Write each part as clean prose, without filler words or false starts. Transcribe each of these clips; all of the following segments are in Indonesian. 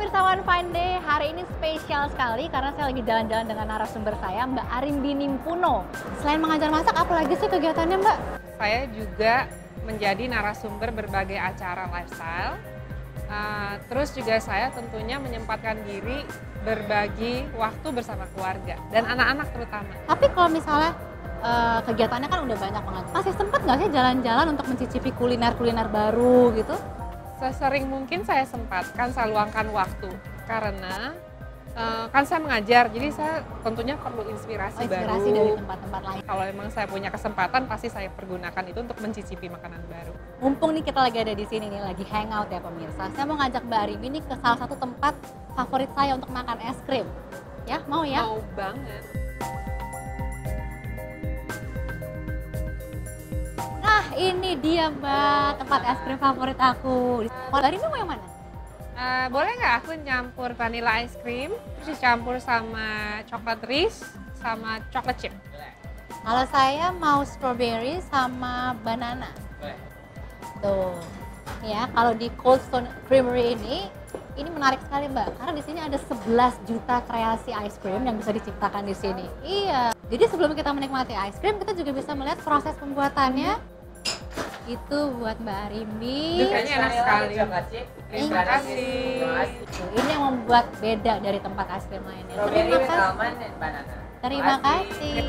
pemirsa One Fine Day, hari ini spesial sekali karena saya lagi jalan-jalan dengan narasumber saya, Mbak Arimbi Nimpuno. Selain mengajar masak, apa lagi sih kegiatannya, Mbak? Saya juga menjadi narasumber berbagai acara lifestyle. Terus juga saya tentunya menyempatkan diri berbagi waktu bersama keluarga dan anak-anak terutama. Tapi kalau misalnya kegiatannya kan udah banyak banget, masih sempat nggak sih jalan-jalan untuk mencicipi kuliner-kuliner baru gitu? Sesering mungkin saya sempatkan, saya luangkan waktu karena kan saya mengajar, jadi saya tentunya perlu inspirasi baru. Inspirasi dari tempat-tempat lain. Kalau memang saya punya kesempatan, pasti saya pergunakan itu untuk mencicipi makanan baru. Mumpung nih kita lagi ada di sini nih, lagi hangout ya pemirsa. Saya mau ngajak Mbak Arimbi nih ke salah satu tempat favorit saya untuk makan es krim. Ya, mau ya? Mau banget. Nah, ini dia Mbak, tempat es krim favorit aku. Mbak Arimbi mau yang mana? Boleh nggak aku nyampur vanilla ice cream, terus dicampur sama coklat Reese, sama coklat chip? Kalau saya mau strawberry sama banana. Tuh, ya kalau di Cold Stone Creamery ini menarik sekali Mbak, karena di sini ada 11 juta kreasi ice cream yang bisa diciptakan di sini. Iya, jadi sebelum kita menikmati ice cream, kita juga bisa melihat proses pembuatannya. Itu buat Mbak Arimbi. Kayaknya enak sekali. Terima kasih. Ini yang membuat beda dari tempat es krim lainnya. Terima kasih. Terima kasih.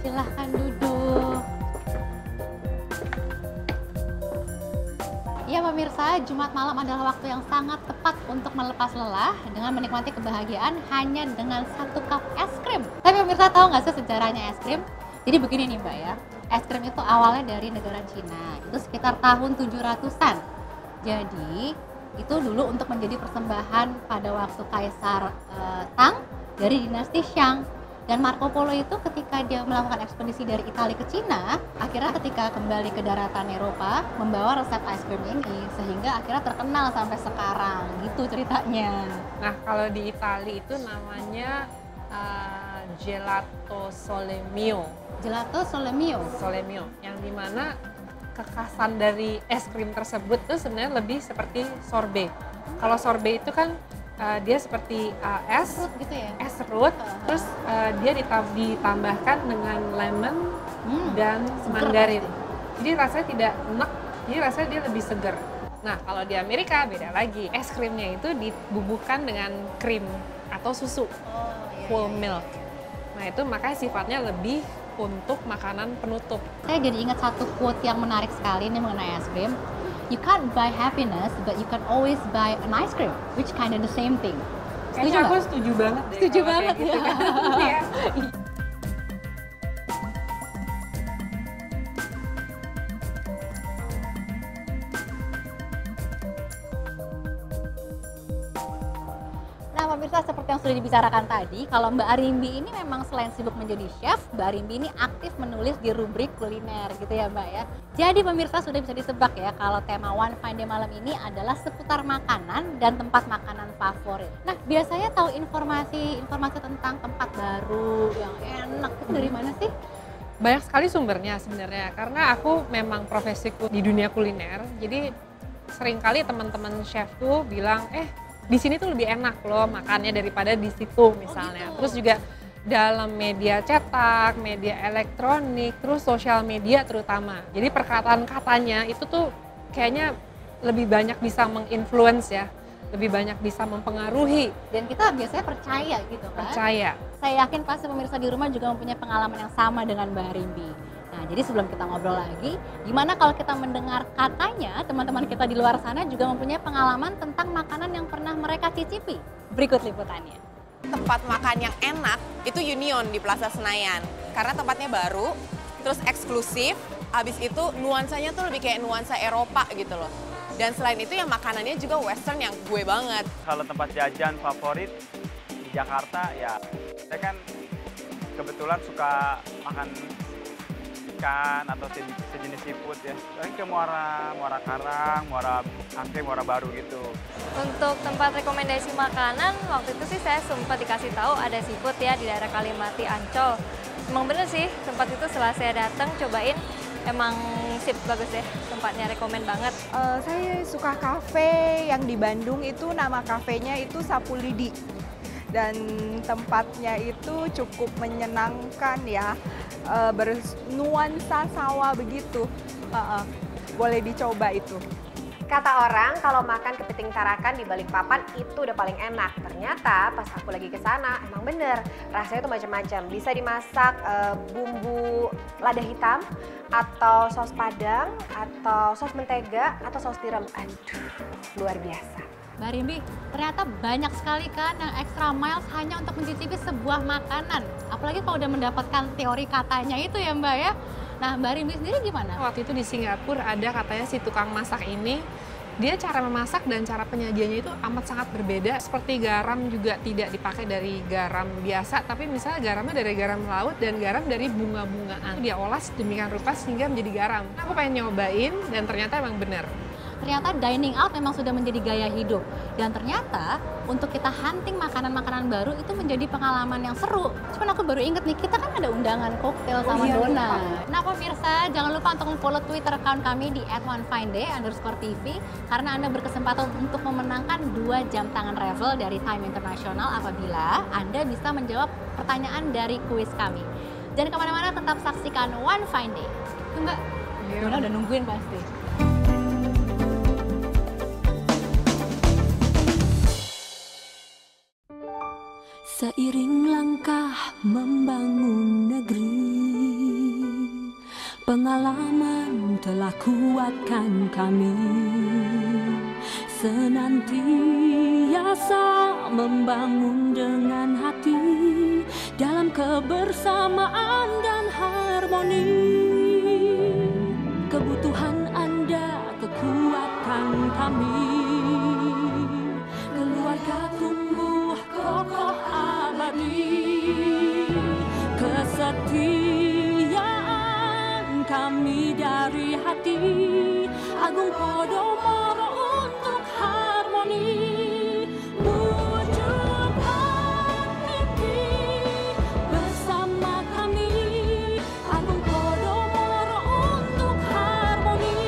Silahkan duduk. Ya pemirsa, Jumat malam adalah waktu yang sangat tepat untuk melepas lelah dengan menikmati kebahagiaan hanya dengan satu cup es krim. Tapi pemirsa tahu nggak sih sejarahnya es krim? Jadi begini nih Mbak ya, es krim itu awalnya dari negara Cina, itu sekitar tahun 700-an. Jadi itu dulu untuk menjadi persembahan pada waktu Kaisar Tang dari dinasti Shang. Dan Marco Polo itu ketika dia melakukan ekspedisi dari Italia ke Cina, akhirnya ketika kembali ke daratan Eropa, membawa resep es krim ini, sehingga akhirnya terkenal sampai sekarang, gitu ceritanya. Nah, kalau di Italia itu namanya gelato sole mio. Gelato sole mio. Sole mio, yang dimana kekhasan dari es krim tersebut itu sebenarnya lebih seperti sorbet. Kalau sorbet itu kan dia seperti es serut gitu ya? Es serut, terus dia ditambahkan dengan lemon dan mandarin. Jadi rasanya tidak enak, jadi rasanya dia lebih segar. Nah, kalau di Amerika beda lagi. Es krimnya itu dibubuhkan dengan krim atau susu, full milk. Nah, itu makanya sifatnya lebih untuk makanan penutup. Saya jadi ingat satu quote yang menarik sekali nih mengenai es krim. You can't buy happiness, but you can always buy an ice cream, which kind of the same thing. Kayaknya aku setuju banget deh. Setuju banget gitu ya. Kan. Iya. Nah pemirsa, seperti yang sudah dibicarakan tadi, kalau Mbak Arimbi ini memang selain sibuk menjadi chef, Mbak Arimbi ini aktif menulis di rubrik kuliner gitu ya Mbak ya. Jadi pemirsa sudah bisa ditebak ya kalau tema One Fine Day malam ini adalah seputar makanan dan tempat makanan favorit. Nah biasanya tahu informasi tentang tempat baru yang enak itu dari mana sih? Banyak sekali sumbernya sebenarnya, karena aku memang profesiku di dunia kuliner, jadi seringkali teman-teman chef tuh bilang, di sini tuh lebih enak loh makannya daripada di situ misalnya. Oh gitu. Terus juga dalam media cetak, media elektronik, terus sosial media terutama. Jadi perkataan katanya itu tuh kayaknya lebih banyak bisa menginfluence ya, lebih banyak bisa mempengaruhi. Dan kita biasanya percaya gitu kan? Percaya. Saya yakin pasti pemirsa di rumah juga mempunyai pengalaman yang sama dengan Mbak Arimbi. Nah, jadi sebelum kita ngobrol lagi, gimana kalau kita mendengar katanya teman-teman kita di luar sana juga mempunyai pengalaman tentang makanan yang pernah mereka cicipi? Berikut liputannya. Tempat makan yang enak itu Union di Plaza Senayan. Karena tempatnya baru, terus eksklusif, habis itu nuansanya tuh lebih kayak nuansa Eropa gitu loh. Dan selain itu yang makanannya juga western yang gue banget. Kalau tempat jajan favorit di Jakarta ya, saya kan kebetulan suka makan ikan atau sejenis seafood ya. Paling ke Muara Karang, Muara Angke, Muara Baru gitu. Untuk tempat rekomendasi makanan, waktu itu sih saya sempat dikasih tahu ada seafood ya di daerah Kalimati, Ancol. Emang bener sih, tempat itu setelah saya datang cobain, emang sip, bagus deh, tempatnya rekomen banget. Saya suka kafe yang di Bandung itu, nama kafenya itu Sapu Lidi. Dan tempatnya itu cukup menyenangkan ya, bernuansa sawah begitu. Boleh dicoba itu. Kata orang kalau makan kepiting tarakan di Balikpapan itu udah paling enak. Ternyata pas aku lagi ke sana emang bener, rasanya tuh macam-macam. Bisa dimasak bumbu lada hitam atau saus padang atau saus mentega atau saus tiram. Aduh, luar biasa. Mbak Rimbi, ternyata banyak sekali kan yang extra miles hanya untuk mencicipi sebuah makanan. Apalagi kalau udah mendapatkan teori katanya itu ya Mbak ya. Nah, Mbak Rimbi sendiri gimana? Waktu itu di Singapura ada katanya si tukang masak ini, dia cara memasak dan cara penyajiannya itu amat sangat berbeda. Seperti garam juga tidak dipakai dari garam biasa, tapi misalnya garamnya dari garam laut dan garam dari bunga-bungaan. Dia olah sedemikian rupa sehingga menjadi garam. Aku pengen nyobain dan ternyata emang bener. Ternyata dining out memang sudah menjadi gaya hidup. Dan ternyata untuk kita hunting makanan-makanan baru itu menjadi pengalaman yang seru. Cuman aku baru inget nih, kita kan ada undangan koktail sama donat. Nah pemirsa, jangan lupa untuk follow Twitter account kami di @onefineday_tv karena Anda berkesempatan untuk memenangkan 2 jam tangan travel dari Time International apabila Anda bisa menjawab pertanyaan dari kuis kami. Jangan kemana-mana, tetap saksikan One Fine Day. Tuh Mbak, Dona udah nungguin pasti. Seiring langkah membangun negeri, pengalaman telah kuatkan kami. Senantiasa membangun dengan hati dalam kebersamaan dan harmoni. Kebutuhan Anda, kekuatan kami. Keluarga tumbuh kokoh abadi, kesetiaan kami dari hati. Agung Podomoro untuk harmoni. Wujudkan mimpi bersama kami. Agung Podomoro untuk harmoni.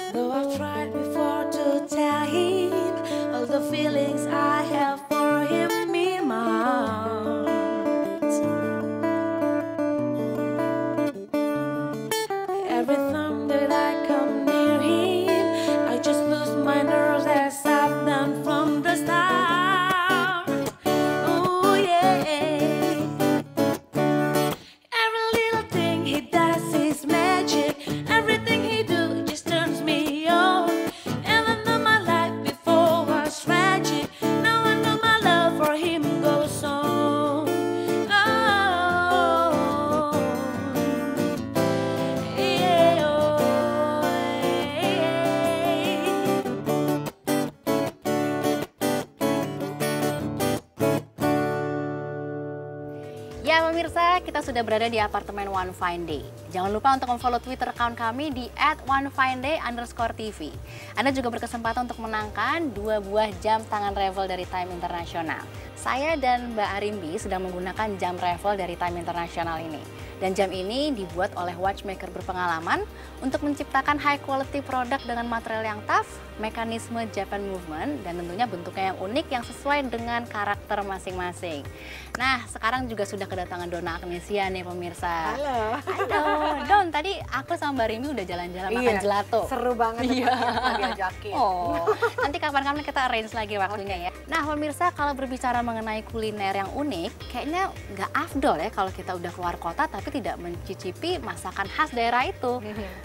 Though I've tried before to tell him all the feelings I have for him in my heart. Every time that I come near him, I just lose my nerves as I've done from the start. Oh yeah. Every little thing he does is magic. Everything he do just turns me on. Even though my life before was tragic, now I know my love for him goes on. Oh, yeah, oh, Ya pemirsa, kita sudah berada di apartemen One Fine Day. Jangan lupa untuk follow Twitter account kami di @onefineday_tv. Anda juga berkesempatan untuk menangkan 2 buah jam tangan travel dari Time International. Saya dan Mbak Arimbi sedang menggunakan jam travel dari Time International ini. Dan jam ini dibuat oleh watchmaker berpengalaman untuk menciptakan high quality produk dengan material yang tough, mekanisme Japan movement, dan tentunya bentuknya yang unik yang sesuai dengan karakter masing-masing. Nah, sekarang juga sudah kedatangan Dona Agnesia nih pemirsa. Halo. Halo, Don. Tadi aku sama Mbak Rimi udah jalan-jalan makan gelato. Seru banget diajakin. Oh, nanti kapan-kapan kita arrange lagi waktunya ya. Nah, pemirsa, kalau berbicara mengenai kuliner yang unik, kayaknya nggak afdol ya kalau kita udah keluar kota tapi tapi tidak mencicipi masakan khas daerah itu.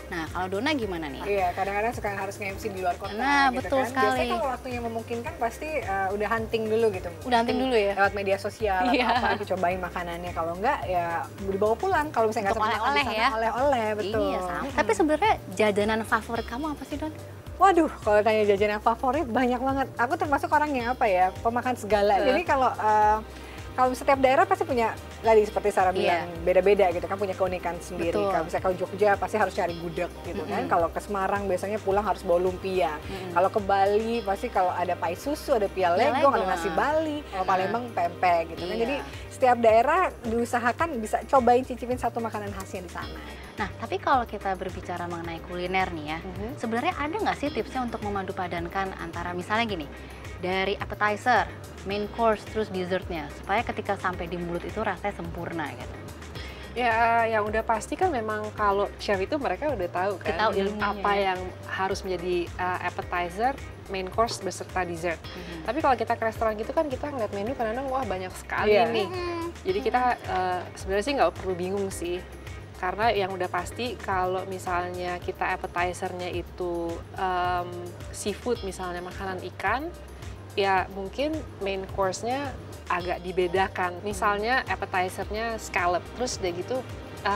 Nah, kalau Dona gimana nih? Iya, kadang-kadang suka harus nge-MC di luar kota. Nah, gitu betul kan. sekali. Biasanya kalau waktunya memungkinkan pasti udah hunting dulu gitu. Udah hunting dulu ya? Lewat media sosial Iya. atau apa, dicobain makanannya. Kalau enggak ya dibawa pulang. Kalau misalnya nggak Untuk sempat makan di oleh-oleh sana, ya? oleh-oleh, betul. Iya, sama. Tapi sebenarnya jajanan favorit kamu apa sih, Don? Waduh, kalau tanya jajanan favorit banyak banget. Aku termasuk orang yang apa ya, pemakan segala. Jadi kalau setiap daerah pasti punya, tadi seperti Sarah bilang, beda-beda gitu kan, punya keunikan sendiri. Betul. Kalau misalnya ke Jogja pasti harus cari gudeg gitu kan. Kalau ke Semarang biasanya pulang harus bawa lumpia. Kalau ke Bali pasti kalau ada pai susu, ada pia legong, ada nasi Bali. Kalau Palembang pempek gitu kan. Iya. Jadi setiap daerah diusahakan bisa cobain cicipin satu makanan khasnya di sana. Nah, tapi kalau kita berbicara mengenai kuliner nih ya, sebenarnya ada nggak sih tipsnya untuk memadupadankan antara misalnya gini, dari appetizer, main course, terus dessertnya, supaya ketika sampai di mulut itu rasanya sempurna gitu. Ya, yang udah pasti kan memang kalau chef itu mereka udah tahu kan Tahu ilmunya, apa yang harus menjadi appetizer, main course beserta dessert. Tapi kalau kita ke restoran gitu kan kita ngeliat menu kadang-kadang wah banyak sekali nih. Jadi kita sebenarnya sih nggak perlu bingung sih. Karena yang udah pasti kalau misalnya kita appetizer-nya itu seafood, misalnya makanan ikan, ya mungkin main course-nya agak dibedakan. Misalnya appetizer-nya scallop, terus udah gitu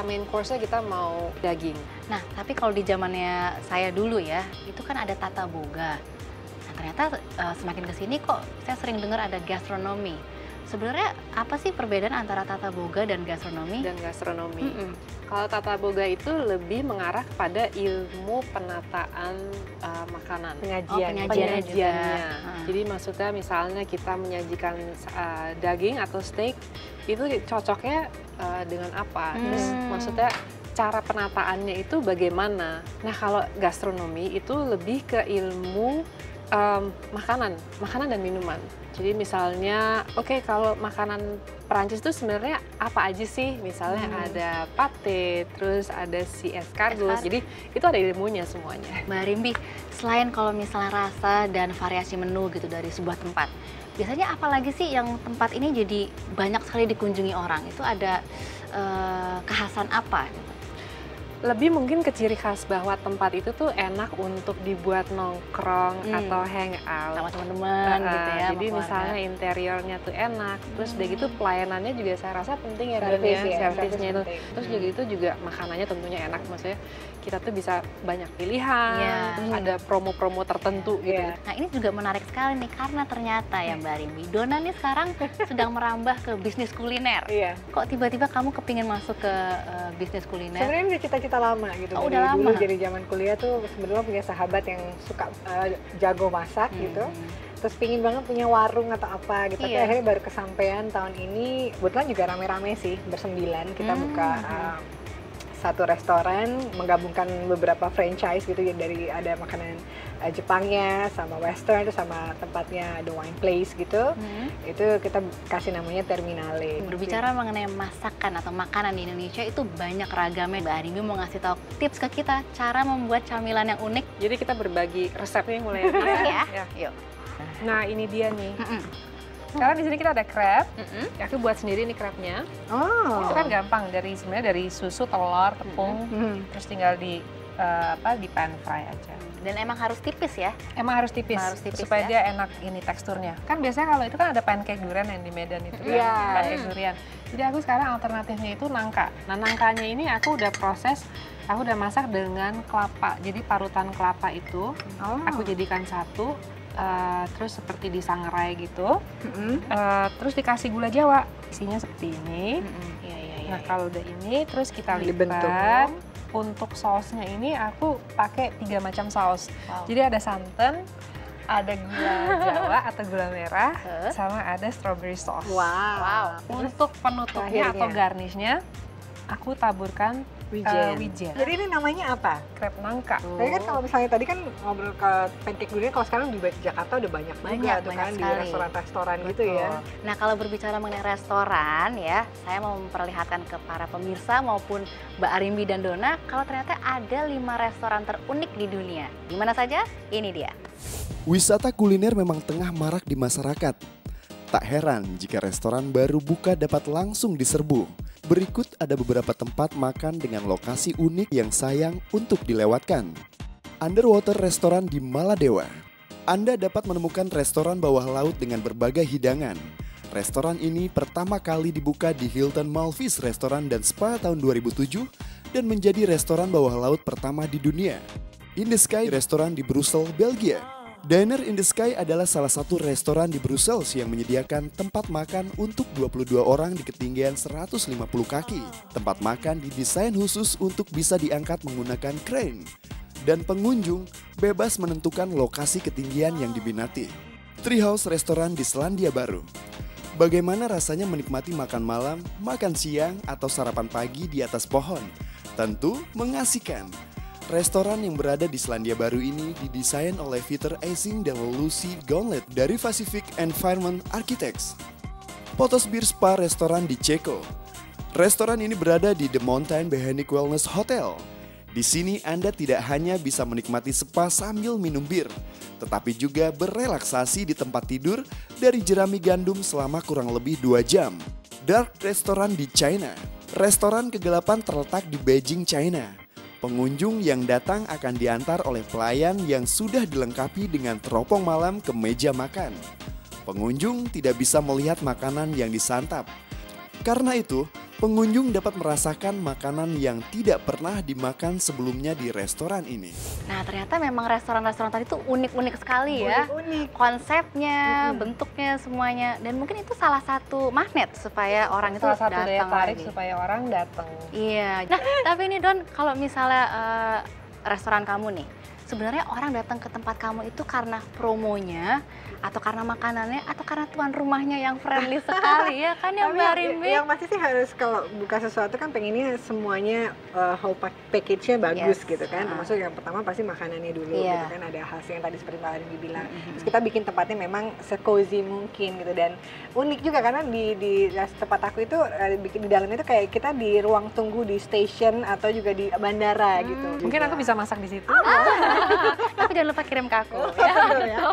main course-nya kita mau daging. Nah, tapi kalau di zamannya saya dulu ya, itu kan ada tata boga. Nah, ternyata semakin kesini kok saya sering dengar ada gastronomi. Sebenarnya apa sih perbedaan antara tata boga dan gastronomi? Kalau tata boga itu lebih mengarah kepada ilmu penataan makanan. Penyajiannya. Jadi maksudnya misalnya kita menyajikan daging atau steak, itu cocoknya dengan apa? Terus maksudnya cara penataannya itu bagaimana? Nah, kalau gastronomi itu lebih ke ilmu makanan dan minuman. Jadi misalnya, oke, kalau makanan Perancis itu sebenarnya apa aja sih? Misalnya ada pate, terus ada si escargot. Jadi itu ada ilmunya semuanya. Mbak Rimbi, selain kalau misalnya rasa dan variasi menu gitu dari sebuah tempat, biasanya apa lagi sih yang tempat ini jadi banyak sekali dikunjungi orang? Itu ada kekhasan apa? Lebih mungkin ke ciri khas bahwa tempat itu tuh enak untuk dibuat nongkrong atau hangout sama teman-teman gitu ya. Jadi misalnya interiornya tuh enak, terus udah gitu pelayanannya juga saya rasa penting ya, servisnya itu. Terus juga itu juga makanannya tentunya enak, maksudnya kita tuh bisa banyak pilihan, terus ada promo-promo tertentu gitu. Nah, ini juga menarik sekali nih karena ternyata ya Mbak Rimbi, Dona nih sekarang sedang merambah ke bisnis kuliner. Kok tiba-tiba kamu kepingin masuk ke bisnis kuliner? Sebenarnya udah cita-cita lama gitu. Oh, dari udah dulu lama. jadi zaman kuliah tuh sebenarnya punya sahabat yang suka jago masak gitu. Terus pingin banget punya warung atau apa gitu. Tapi akhirnya baru kesampaian tahun ini. Kebetulan juga rame-rame sih, bersembilan kita buka satu restoran, menggabungkan beberapa franchise gitu ya, dari ada makanan Jepangnya sama Western, terus sama tempatnya The Wine Place gitu. Itu kita kasih namanya Terminale. Berbicara mengenai masakan atau makanan di Indonesia itu banyak ragamnya. Mbak Rimbi mau ngasih tahu tips ke kita cara membuat camilan yang unik. Jadi kita berbagi resepnya mulai ya. Yuk. Nah, ini dia nih. Sekarang di sini kita ada crab. Aku buat sendiri nih crabnya. Itu kan gampang, sebenarnya dari susu, telur, tepung, terus tinggal di pan fry aja. Dan emang harus tipis ya? Emang harus tipis supaya dia enak ini teksturnya. Kan biasanya kalau itu kan ada pancake durian yang di Medan itu kan, pancake durian. Jadi aku sekarang alternatifnya itu nangka. Nah, nangkanya ini aku udah masak dengan kelapa. Jadi parutan kelapa itu aku jadikan satu. Terus seperti disangrai gitu, terus dikasih gula Jawa, isinya seperti ini. Nah, kalau udah ini, terus kita lipat. Untuk sausnya ini aku pakai 3 macam saus. Jadi ada santan, ada gula Jawa atau gula merah, sama ada strawberry sauce. Untuk penutupnya atau garnishnya, aku taburkan wijen. Jadi ini namanya apa? Crab nangka. Tapi kan kalau misalnya tadi kan ngobrol ke pancake durian, kalau sekarang di Jakarta udah banyak juga tuh kan, di restoran-restoran gitu ya. Nah, kalau berbicara mengenai restoran ya, saya mau memperlihatkan ke para pemirsa maupun Mbak Rimbi dan Dona kalau ternyata ada 5 restoran terunik di dunia. Di mana saja? Ini dia. Wisata kuliner memang tengah marak di masyarakat. Tak heran jika restoran baru buka dapat langsung diserbu. Berikut ada beberapa tempat makan dengan lokasi unik yang sayang untuk dilewatkan. Underwater Restoran di Maladewa. Anda dapat menemukan restoran bawah laut dengan berbagai hidangan. Restoran ini pertama kali dibuka di Hilton Malvis Restoran dan Spa tahun 2007 dan menjadi restoran bawah laut pertama di dunia. In the Sky Restoran di Brussels, Belgia. Diner in the Sky adalah salah satu restoran di Brussels yang menyediakan tempat makan untuk 22 orang di ketinggian 150 kaki. Tempat makan didesain khusus untuk bisa diangkat menggunakan crane. Dan pengunjung bebas menentukan lokasi ketinggian yang diminati. Treehouse Restoran di Selandia Baru. Bagaimana rasanya menikmati makan malam, makan siang, atau sarapan pagi di atas pohon? Tentu mengasihkan. Restoran yang berada di Selandia Baru ini didesain oleh Peter Eising dan Lucy Gauntlet dari Pacific Environment Architects. Potos Bir Spa Restoran di Ceko. Restoran ini berada di The Mountain Behanic Wellness Hotel. Di sini Anda tidak hanya bisa menikmati spa sambil minum bir, tetapi juga berelaksasi di tempat tidur dari jerami gandum selama kurang lebih 2 jam. Dark Restoran di China. Restoran kegelapan terletak di Beijing, China. Pengunjung yang datang akan diantar oleh pelayan yang sudah dilengkapi dengan teropong malam ke meja makan. Pengunjung tidak bisa melihat makanan yang disantap. Karena itu, pengunjung dapat merasakan makanan yang tidak pernah dimakan sebelumnya di restoran ini. Nah, ternyata memang restoran-restoran tadi tuh unik-unik sekali ya. Unik. Konsepnya, bentuknya, semuanya. Dan mungkin itu salah satu magnet supaya orang itu Salah satu daya datang tarik lagi. supaya orang datang. Iya. Nah, tapi ini Don, kalau misalnya restoran kamu nih, sebenarnya orang datang ke tempat kamu itu karena promonya, atau karena makanannya, atau karena tuan rumahnya yang friendly sekali ya kan ya Mbak Rimbi? Yang pasti sih harus kalau buka sesuatu kan pengennya semuanya whole package-nya bagus gitu kan. Termasuk yang pertama pasti makanannya dulu gitu kan. Ada hasil yang tadi seperti Mbak Rimbi bilang. Terus kita bikin tempatnya memang se-cozy mungkin gitu. Dan unik juga karena di tempat aku itu bikin di dalamnya itu kayak kita di ruang tunggu di station atau juga di bandara gitu. Mungkin aku bisa masak di situ. Tapi jangan lupa kirim ke aku ya.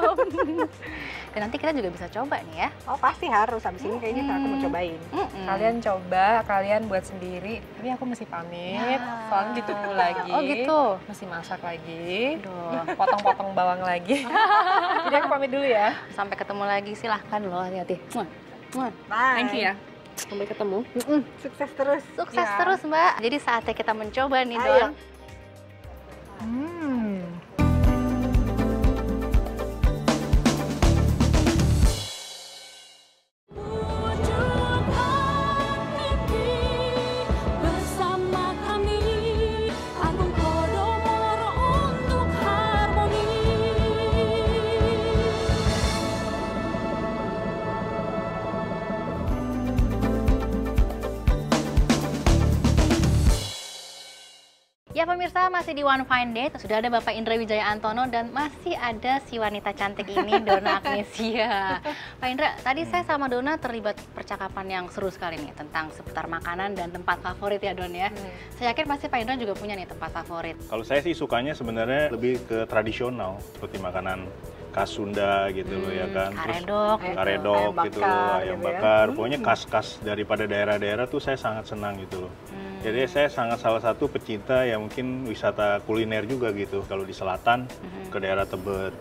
Dan nanti kita juga bisa coba nih ya. Oh pasti harus, habis ini kayaknya aku mau cobain. Kalian coba, kalian buat sendiri. Tapi aku mesti pamit, soalnya ditunggu lagi. Oh gitu? Mesti masak lagi, potong-potong bawang lagi. Jadi aku pamit dulu ya. Sampai ketemu lagi, silahkan loh, hati-hati. Bye. Thank you ya. Sampai ketemu. Sukses terus. Sukses terus Mbak. Jadi saatnya kita mencoba nih Don. Bersama kami, Agung Podomoro untuk harmoni. Ya pemirsa, masih di One Fine Day, sudah ada Bapak Indra Wijaya Antono dan masih ada si wanita cantik ini, Dona Agnesia. Pak Indra, tadi saya sama Dona terlibat percakapan yang seru sekali nih tentang seputar makanan dan tempat favorit ya Don ya. Saya yakin pasti Pak Indra juga punya nih tempat favorit. Kalau saya sih sukanya sebenarnya lebih ke tradisional, seperti makanan khas Sunda gitu loh ya kan. Karedok, Karedok gitu loh, ayam gitu ya. bakar. Pokoknya khas-khas daripada daerah-daerah tuh saya sangat senang gitu loh. Jadi saya sangat salah satu pecinta yang mungkin wisata kuliner juga gitu. Kalau di selatan ke daerah Tebet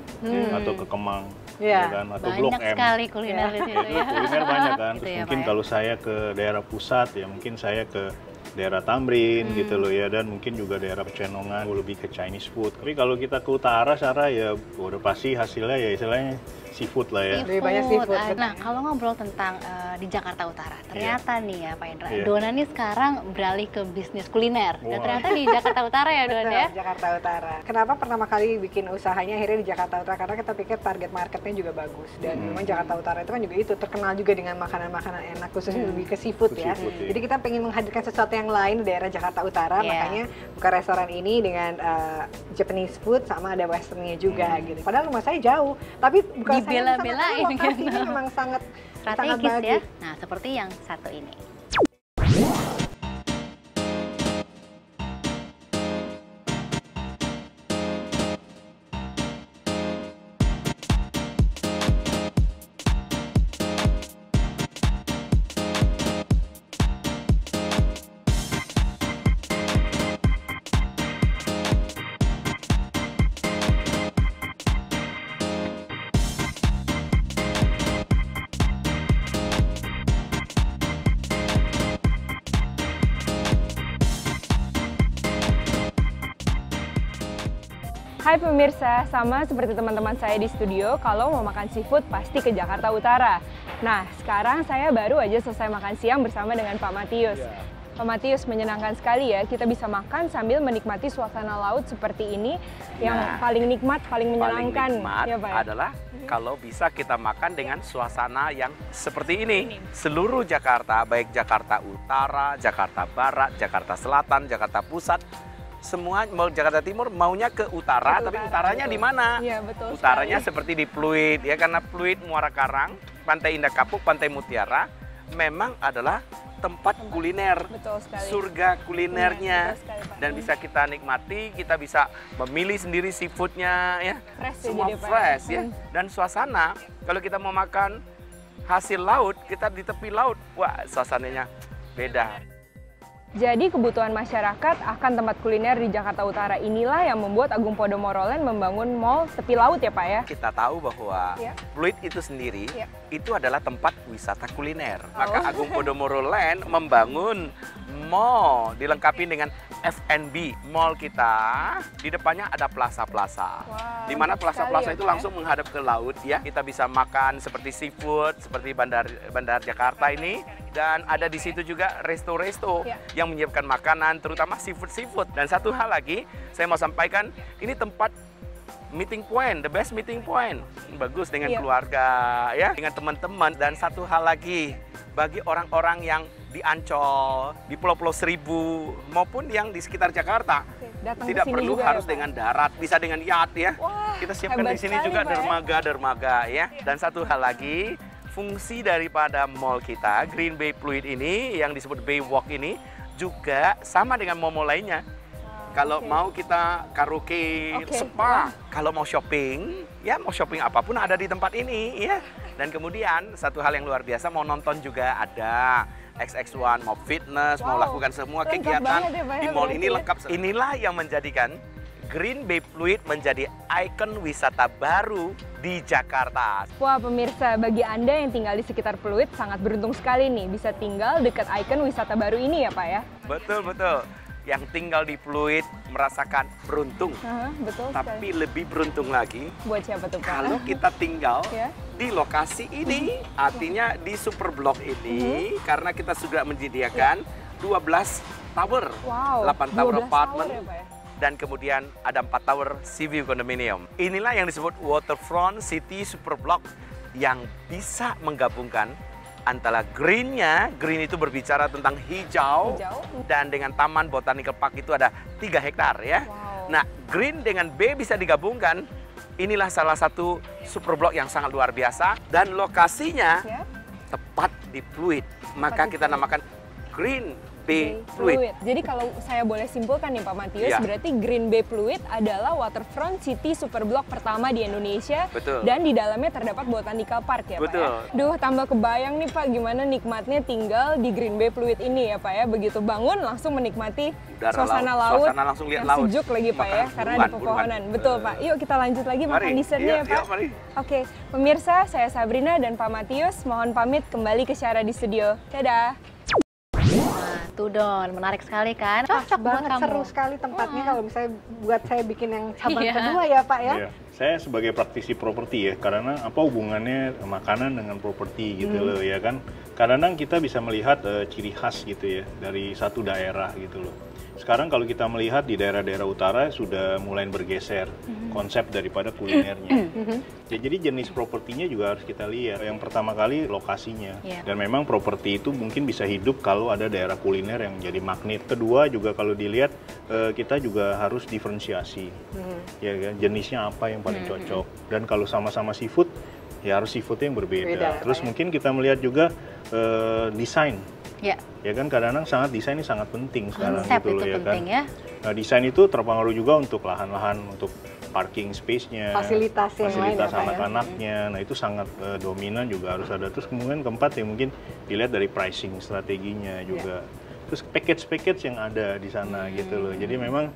atau ke Kemang, ya kan, atau Blok M. Banyak sekali kuliner di situ ya. Kuliner banyak kan. Gitu Terus ya, mungkin Pak ya. kalau saya ke daerah pusat ya mungkin saya ke daerah Tamrin gitu loh ya, dan mungkin juga daerah Pecenongan lebih ke Chinese food. Tapi kalau kita ke utara Sarah ya udah pasti hasilnya ya istilahnya seafood lah ya. Lebih banyak seafood. Nah, kalau ngobrol tentang di Jakarta Utara, ternyata nih ya Pak Indra, Iya. Dona nih sekarang beralih ke bisnis kuliner. Dan Wah. ternyata di Jakarta Utara ya Don ya. Jakarta Utara. Kenapa pertama kali bikin usahanya akhirnya di Jakarta Utara? Karena kita pikir target marketnya juga bagus. Dan memang Jakarta Utara itu kan juga itu terkenal juga dengan makanan-makanan enak, khususnya lebih ke seafood ya. Seafood, iya. Jadi kita pengen menghadirkan sesuatu yang lain di daerah Jakarta Utara, makanya buka restoran ini dengan Japanese food sama ada westernnya juga gitu. Padahal rumah saya jauh, tapi bukan saya Dibela-belain lokasinya gitu. memang sangat Strategis ya. bagus. Nah, seperti yang satu ini. Hai pemirsa, sama seperti teman-teman saya di studio, kalau mau makan seafood pasti ke Jakarta Utara. Nah, sekarang saya baru aja selesai makan siang bersama dengan Pak Matius. Pak Matius, menyenangkan sekali ya, kita bisa makan sambil menikmati suasana laut seperti ini yang paling nikmat, paling menyenangkan. Paling nikmat ya, Pak, ya? adalah kalau bisa kita makan dengan suasana yang seperti ini. Seluruh Jakarta, baik Jakarta Utara, Jakarta Barat, Jakarta Selatan, Jakarta Pusat, semua mau Jakarta Timur maunya ke utara, tapi utaranya di mana? Iya, betul. Utaranya sekali. seperti di Pluit ya, karena Pluit, Muara Karang, Pantai Indah Kapuk, Pantai Mutiara memang adalah tempat kuliner, surga kulinernya, dan bisa kita nikmati, kita bisa memilih sendiri seafoodnya ya, semua fresh ya, dan suasana kalau kita mau makan hasil laut, kita di tepi laut, wah suasananya beda. Jadi kebutuhan masyarakat akan tempat kuliner di Jakarta Utara inilah yang membuat Agung Podomoro Land membangun mall tepi laut ya Pak ya? Kita tahu bahwa Pluit itu sendiri itu adalah tempat wisata kuliner. Maka Agung Podomoro Land membangun mall dilengkapi dengan F&B. Mall kita di depannya ada plaza-plaza. Di mana plaza-plaza itu langsung menghadap ke laut ya. Kita bisa makan seperti seafood, seperti Bandar Jakarta ini. Dan ada di situ juga resto-resto yang menyiapkan makanan, terutama seafood. Dan satu hal lagi, saya mau sampaikan, ini tempat meeting point, the best meeting point. Bagus dengan keluarga, ya, dengan teman-teman. Dan satu hal lagi, bagi orang-orang yang di Ancol, di Pulau-Pulau Seribu, maupun yang di sekitar Jakarta, tidak perlu harus dengan darat, bisa dengan yacht ya. Kita siapkan di sini juga dermaga ya. Dan satu hal lagi, fungsi daripada mall kita, Green Bay Pluit ini, yang disebut Bay Walk ini, juga sama dengan mall-mall lainnya. Kalau mau kita karaoke, spa, kalau mau shopping, ya mau shopping apapun ada di tempat ini, ya. Dan kemudian satu hal yang luar biasa, mau nonton juga ada. XX1, mau fitness, mau lakukan semua kegiatan di mall ini lengkap. Inilah yang menjadikan Green Bay Pluit menjadi ikon wisata baru di Jakarta. Wah pemirsa, bagi Anda yang tinggal di sekitar Pluit sangat beruntung sekali nih bisa tinggal dekat ikon wisata baru ini ya Pak ya? Betul, betul. Yang tinggal di Pluit merasakan beruntung. Betul tapi lebih beruntung lagi. Buat siapa tuh Pak? Kalau kita tinggal di lokasi ini, artinya di Super Block ini, karena kita sudah menyediakan 12 tower, 8 tower apartment. Dan kemudian ada 4 tower sea view condominium. Inilah yang disebut Waterfront City Super Block yang bisa menggabungkan antara greennya, green itu berbicara tentang hijau, dan dengan Taman Botanical Park itu ada 3 hektar ya. Nah, green dengan B bisa digabungkan. Inilah salah satu super block yang sangat luar biasa dan lokasinya tepat di Pluit. Maka kita namakan Green Bay Pluit. Jadi kalau saya boleh simpulkan nih Pak Matius, berarti Green Bay Pluit adalah waterfront city super block pertama di Indonesia. Dan di dalamnya terdapat Botanical Park ya Pak ya? Duh, tambah kebayang nih Pak gimana nikmatnya tinggal di Green Bay Pluit ini ya Pak ya. Begitu bangun langsung menikmati suasana laut, langsung lihat yang sejuk lagi Pak ya, karena ada pepohonan. Betul Pak. Yuk kita lanjut lagi makan dessertnya ya Pak. Oke, pemirsa, saya Sabrina dan Pak Matius mohon pamit kembali ke Syara di studio. Dadah. Tuh Don, menarik sekali kan? Cocok banget, seru sekali tempatnya kalau misalnya buat saya bikin yang cabang kedua ya Pak ya. Saya sebagai praktisi properti ya, karena apa hubungannya makanan dengan properti gitu loh ya kan. Kadang-kadang kita bisa melihat ciri khas gitu ya dari satu daerah gitu loh. Sekarang kalau kita melihat di daerah-daerah utara sudah mulai bergeser konsep daripada kulinernya. Jadi jenis propertinya juga harus kita lihat. Yang pertama kali lokasinya. Dan memang properti itu mungkin bisa hidup kalau ada daerah kuliner yang jadi magnet. Kedua juga kalau dilihat kita juga harus diferensiasi. Ya kan, jenisnya apa yang paling cocok. Dan kalau sama-sama seafood, ya harus seafoodnya yang berbeda. Terus mungkin kita melihat juga desain. Ya kan kadang-kadang desain ini sangat penting sekarang gitu loh ya kan. Nah, desain itu terpengaruh juga untuk lahan-lahan, untuk parking space-nya, fasilitas anak-anaknya. Nah, itu sangat dominan juga harus ada. Terus kemudian keempat ya mungkin dilihat dari pricing strateginya juga. Terus package yang ada di sana gitu loh. Jadi memang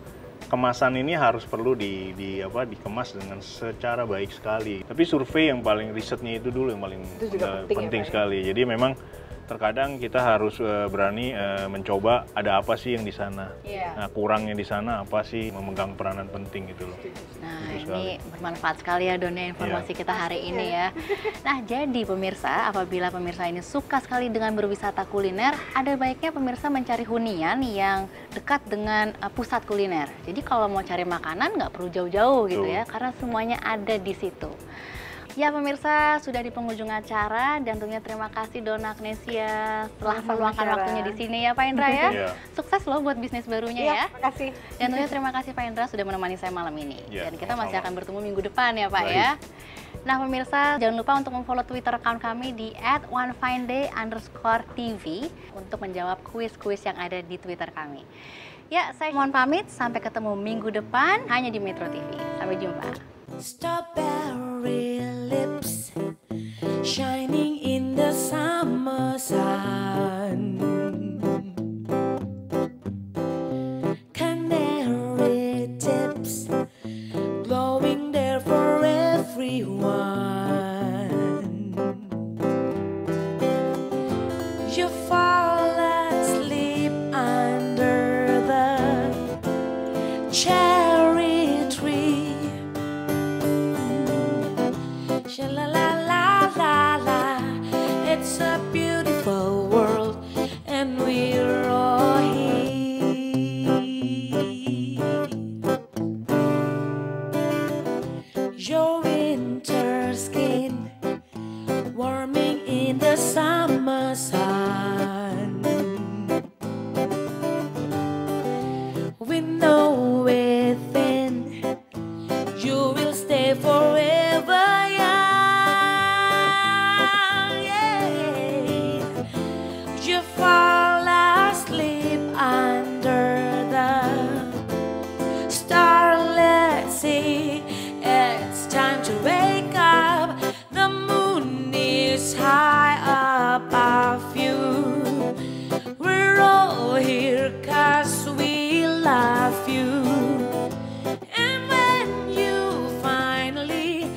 kemasan ini harus perlu dikemas dengan secara baik sekali. Tapi survei yang paling risetnya itu dulu yang paling penting sekali. Jadi memang terkadang kita harus berani mencoba ada apa sih yang di sana. Nah, kurangnya di sana apa sih, memegang peranan penting gitu loh. Nah, ini bermanfaat sekali ya Don ya informasi kita hari ini ya. Nah, jadi pemirsa, apabila pemirsa ini suka sekali dengan berwisata kuliner, ada baiknya pemirsa mencari hunian yang dekat dengan pusat kuliner. Jadi kalau mau cari makanan nggak perlu jauh-jauh gitu ya, karena semuanya ada di situ. Ya pemirsa, sudah di penghujung acara dan tentunya terima kasih Donna Agnesia telah meluangkan waktunya di sini ya Pak Indra ya. Sukses loh buat bisnis barunya ya. Terima kasih. Dan tentunya terima kasih Pak Indra sudah menemani saya malam ini. Dan kita masih akan bertemu minggu depan ya Pak ya. Nah pemirsa, jangan lupa untuk memfollow Twitter account kami di @onefineday_tv untuk menjawab kuis-kuis yang ada di Twitter kami. Ya, saya mohon pamit, sampai ketemu minggu depan hanya di Metro TV. Sampai jumpa. Strawberry lips shining in the summer sun. Canary tips glowing there for everyone. You fall asleep under the cherry tree. Sha-la-la-la-la-la, it's a beautiful world and we're all here. Your winter skin warming in the summer sun. We know within you will stay forever young. Yeah. You fall asleep under the starlit sea. It's time to wake up. The moon is high above you. We're all here 'cause we love you. And when you finally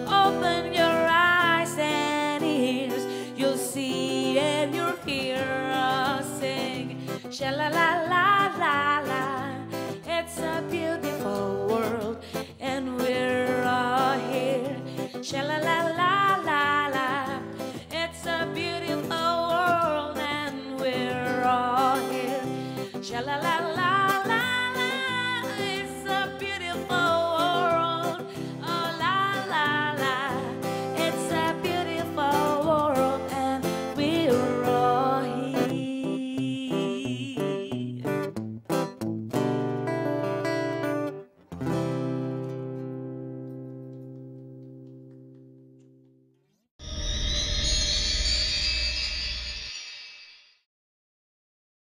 open your eyes and ears, you'll see and you'll hear us sing. Sha-la-la-la-la-la, it's a beautiful world and we're all here. Sha-la-la-la-la-la, it's a beautiful world and we're all here. Sha-la-la-la.